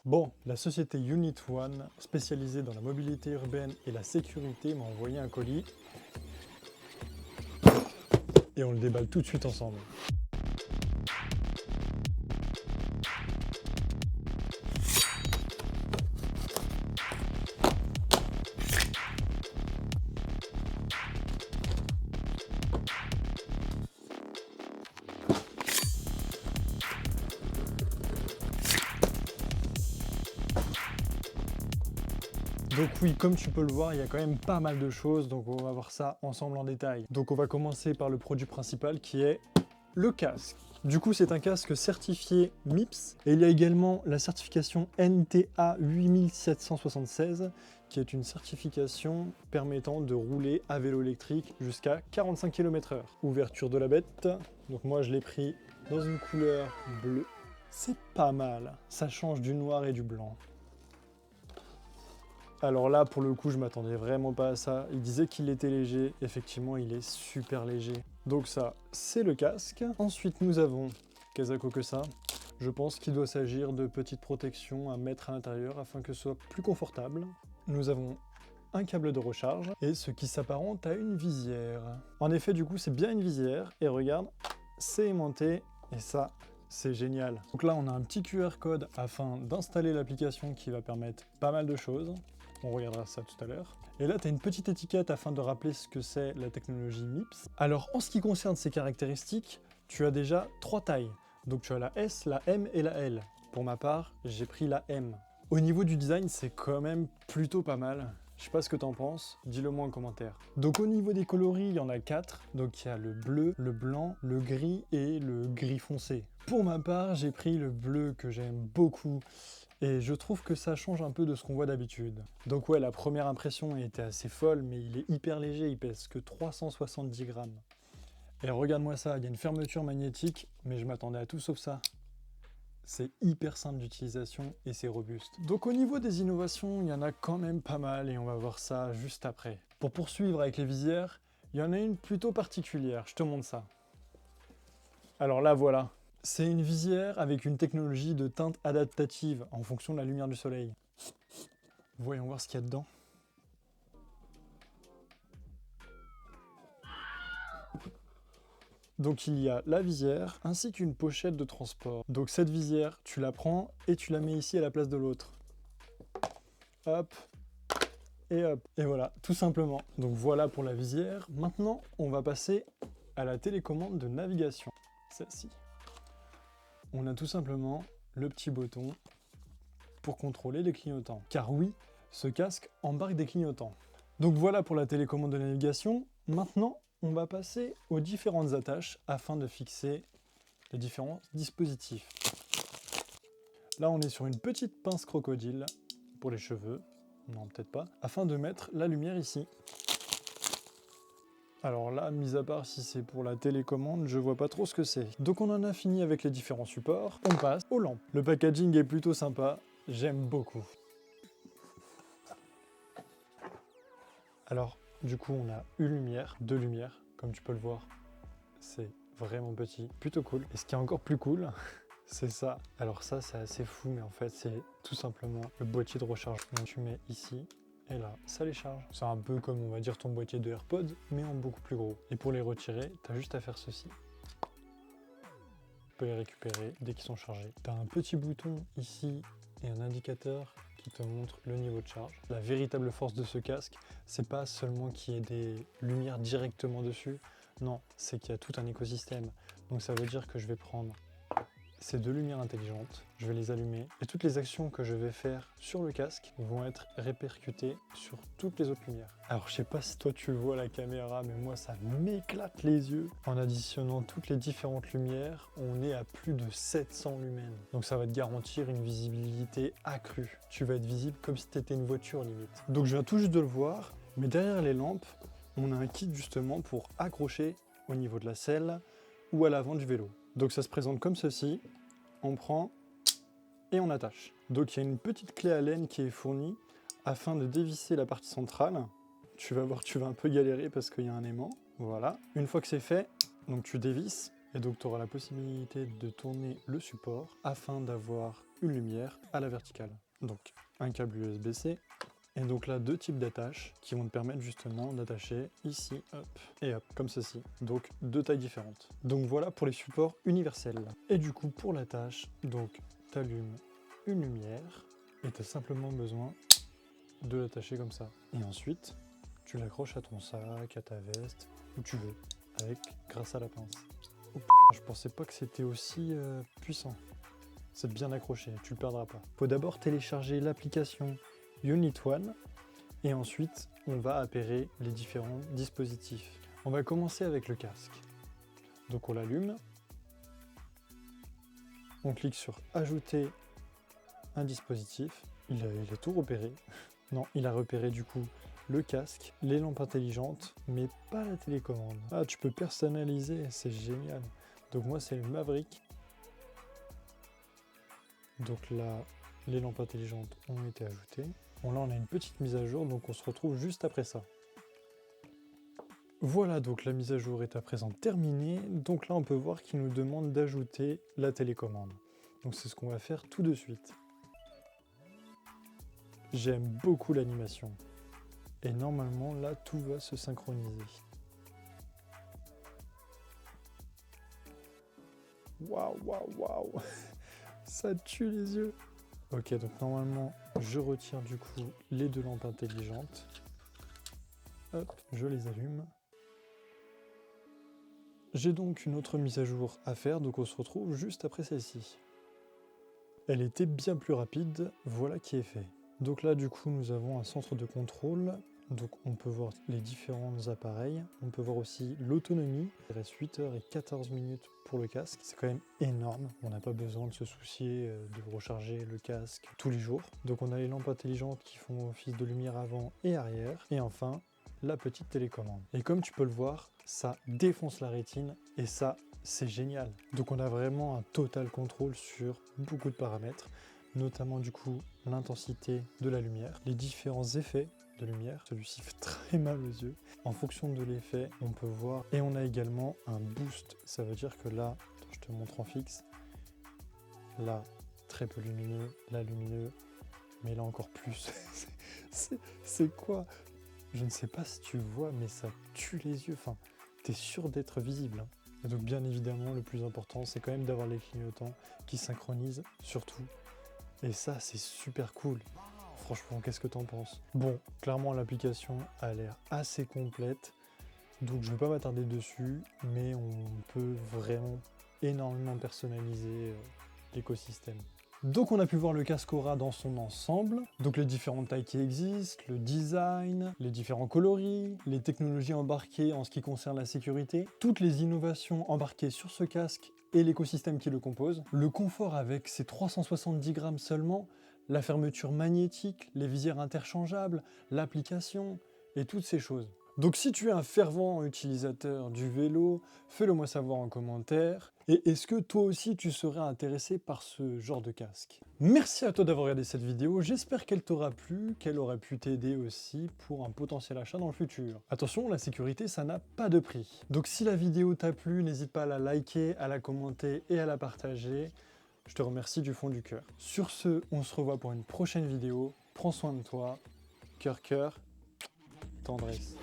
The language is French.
Bon, la société Unit One, spécialisée dans la mobilité urbaine et la sécurité, m'a envoyé un colis. Et on le déballe tout de suite ensemble. Donc oui, comme tu peux le voir, il y a quand même pas mal de choses, donc on va voir ça ensemble en détail. Donc on va commencer par le produit principal qui est le casque. Du coup, c'est un casque certifié MIPS et il y a également la certification NTA 8776 qui est une certification permettant de rouler à vélo électrique jusqu'à 45 km/h. Ouverture de la bête, donc moi je l'ai pris dans une couleur bleue. C'est pas mal, ça change du noir et du blanc. Alors là, pour le coup, je m'attendais vraiment pas à ça. Il disait qu'il était léger. Effectivement, il est super léger. Donc ça, c'est le casque. Ensuite, nous avons, Kazako que ça, je pense qu'il doit s'agir de petites protections à mettre à l'intérieur afin que ce soit plus confortable. Nous avons un câble de recharge et ce qui s'apparente à une visière. En effet, du coup, c'est bien une visière. Et regarde, c'est aimanté. Et ça, c'est génial. Donc là, on a un petit QR code afin d'installer l'application qui va permettre pas mal de choses. On regardera ça tout à l'heure. Et là, tu as une petite étiquette afin de rappeler ce que c'est la technologie MIPS. Alors, en ce qui concerne ses caractéristiques, tu as déjà 3 tailles. Donc, tu as la S, la M et la L. Pour ma part, j'ai pris la M. Au niveau du design, c'est quand même plutôt pas mal. Je sais pas ce que t'en penses, dis-le moi en commentaire. Donc au niveau des coloris, il y en a 4. Donc il y a le bleu, le blanc, le gris et le gris foncé. Pour ma part, j'ai pris le bleu que j'aime beaucoup. Et je trouve que ça change un peu de ce qu'on voit d'habitude. Donc ouais, la première impression était assez folle, mais il est hyper léger, il pèse que 370 grammes. Et regarde-moi ça, il y a une fermeture magnétique, mais je m'attendais à tout sauf ça. C'est hyper simple d'utilisation et c'est robuste. Donc au niveau des innovations, il y en a quand même pas mal et on va voir ça juste après. Pour poursuivre avec les visières, il y en a une plutôt particulière, je te montre ça. Alors là voilà. C'est une visière avec une technologie de teinte adaptative en fonction de la lumière du soleil. Voyons voir ce qu'il y a dedans. Donc il y a la visière ainsi qu'une pochette de transport. Donc cette visière, tu la prends et tu la mets ici à la place de l'autre. Hop, et hop. Et voilà, tout simplement. Donc voilà pour la visière. Maintenant, on va passer à la télécommande de navigation. Celle-ci. On a tout simplement le petit bouton pour contrôler les clignotants. Car oui, ce casque embarque des clignotants. Donc voilà pour la télécommande de navigation. Maintenant, on va passer aux différentes attaches afin de fixer les différents dispositifs. Là, on est sur une petite pince crocodile pour les cheveux. Non, peut-être pas. Afin de mettre la lumière ici. Alors là, mis à part si c'est pour la télécommande, je vois pas trop ce que c'est. Donc on en a fini avec les différents supports. On passe aux lampes. Le packaging est plutôt sympa. J'aime beaucoup. Alors, du coup, on a une lumière, 2 lumières, comme tu peux le voir. C'est vraiment petit, plutôt cool. Et ce qui est encore plus cool, c'est ça. Alors ça, c'est assez fou, mais en fait, c'est tout simplement le boîtier de recharge. Donc tu mets ici, et là, ça les charge. C'est un peu comme, on va dire, ton boîtier de AirPods, mais en beaucoup plus gros. Et pour les retirer, t'as juste à faire ceci. Tu peux les récupérer dès qu'ils sont chargés. T'as un petit bouton ici et un indicateur qui te montre le niveau de charge. La véritable force de ce casque, c'est pas seulement qu'il y ait des lumières directement dessus, non, c'est qu'il y a tout un écosystème. Donc ça veut dire que je vais prendre ces 2 lumières intelligentes, je vais les allumer et toutes les actions que je vais faire sur le casque vont être répercutées sur toutes les autres lumières. Alors je sais pas si toi tu le vois à la caméra, mais moi ça m'éclate les yeux. En additionnant toutes les différentes lumières, on est à plus de 700 lumens. Donc ça va te garantir une visibilité accrue. Tu vas être visible comme si tu étais une voiture limite. Donc je viens tout juste de le voir, mais derrière les lampes, on a un kit justement pour accrocher au niveau de la selle ou à l'avant du vélo. Donc ça se présente comme ceci, on prend et on attache. Donc il y a une petite clé à laine qui est fournie afin de dévisser la partie centrale. Tu vas voir, tu vas un peu galérer parce qu'il y a un aimant. Voilà. Une fois que c'est fait, donc tu dévisses Et donc tu auras la possibilité de tourner le support afin d'avoir une lumière à la verticale. Donc un câble USB-C. Et donc là, 2 types d'attaches qui vont te permettre justement d'attacher ici, hop, et hop, comme ceci. Donc 2 tailles différentes. Donc voilà pour les supports universels. Et du coup, pour l'attache, donc tu allumes une lumière et tu as simplement besoin de l'attacher comme ça. Et ensuite, tu l'accroches à ton sac, à ta veste, où tu veux, grâce à la pince. Oh, je pensais pas que c'était aussi puissant. C'est bien accroché, tu le perdras pas. Faut d'abord télécharger l'application Unit One et ensuite on va appairer les différents dispositifs. On va commencer avec le casque. Donc on l'allume, on clique sur ajouter un dispositif, il a tout repéré. Non, il a repéré du coup le casque, les lampes intelligentes, mais pas la télécommande. Ah, tu peux personnaliser, c'est génial. Donc moi c'est le Maverick. Donc là, les lampes intelligentes ont été ajoutées. Bon là on a une petite mise à jour, donc on se retrouve juste après ça. Voilà, donc la mise à jour est à présent terminée. Donc là on peut voir qu'il nous demande d'ajouter la télécommande. Donc c'est ce qu'on va faire tout de suite. J'aime beaucoup l'animation. Et normalement là tout va se synchroniser. Waouh, waouh, waouh. Ça tue les yeux. Ok, donc normalement, je retire du coup les 2 lampes intelligentes. Hop, je les allume. J'ai donc une autre mise à jour à faire, donc on se retrouve juste après celle-ci. Elle était bien plus rapide, voilà qui est fait. Donc là, du coup, nous avons un centre de contrôle. Donc on peut voir les différents appareils. On peut voir aussi l'autonomie. Il reste 8h14 pour le casque. C'est quand même énorme. On n'a pas besoin de se soucier de recharger le casque tous les jours. Donc on a les lampes intelligentes qui font office de lumière avant et arrière. Et enfin, la petite télécommande. Et comme tu peux le voir, ça défonce la rétine et ça, c'est génial. Donc on a vraiment un total contrôle sur beaucoup de paramètres, notamment du coup l'intensité de la lumière, les différents effets de lumière. Celui-ci fait très mal aux yeux. En fonction de l'effet, on peut voir. Et on a également un boost. Ça veut dire que là, je te montre en fixe. Là, très peu lumineux. Là, lumineux. Mais là, encore plus. C'est quoi? Je ne sais pas si tu vois, mais ça tue les yeux. Enfin, t'es sûr d'être visible. Et donc, bien évidemment, le plus important, c'est quand même d'avoir les clignotants qui synchronisent, surtout. Et ça, c'est super cool. Franchement, qu'est-ce que t'en penses? Bon, clairement, l'application a l'air assez complète, donc je ne vais pas m'attarder dessus, mais on peut vraiment énormément personnaliser l'écosystème. Donc on a pu voir le casque Aura dans son ensemble, donc les différentes tailles qui existent, le design, les différents coloris, les technologies embarquées en ce qui concerne la sécurité, toutes les innovations embarquées sur ce casque et l'écosystème qui le compose, le confort avec ses 370 grammes seulement, la fermeture magnétique, les visières interchangeables, l'application et toutes ces choses. Donc si tu es un fervent utilisateur du vélo, fais-le moi savoir en commentaire. Et est-ce que toi aussi tu serais intéressé par ce genre de casque? Merci à toi d'avoir regardé cette vidéo, j'espère qu'elle t'aura plu, qu'elle aurait pu t'aider aussi pour un potentiel achat dans le futur. Attention, la sécurité ça n'a pas de prix. Donc si la vidéo t'a plu, n'hésite pas à la liker, à la commenter et à la partager. Je te remercie du fond du cœur. Sur ce, on se revoit pour une prochaine vidéo. Prends soin de toi. Cœur, cœur, tendresse.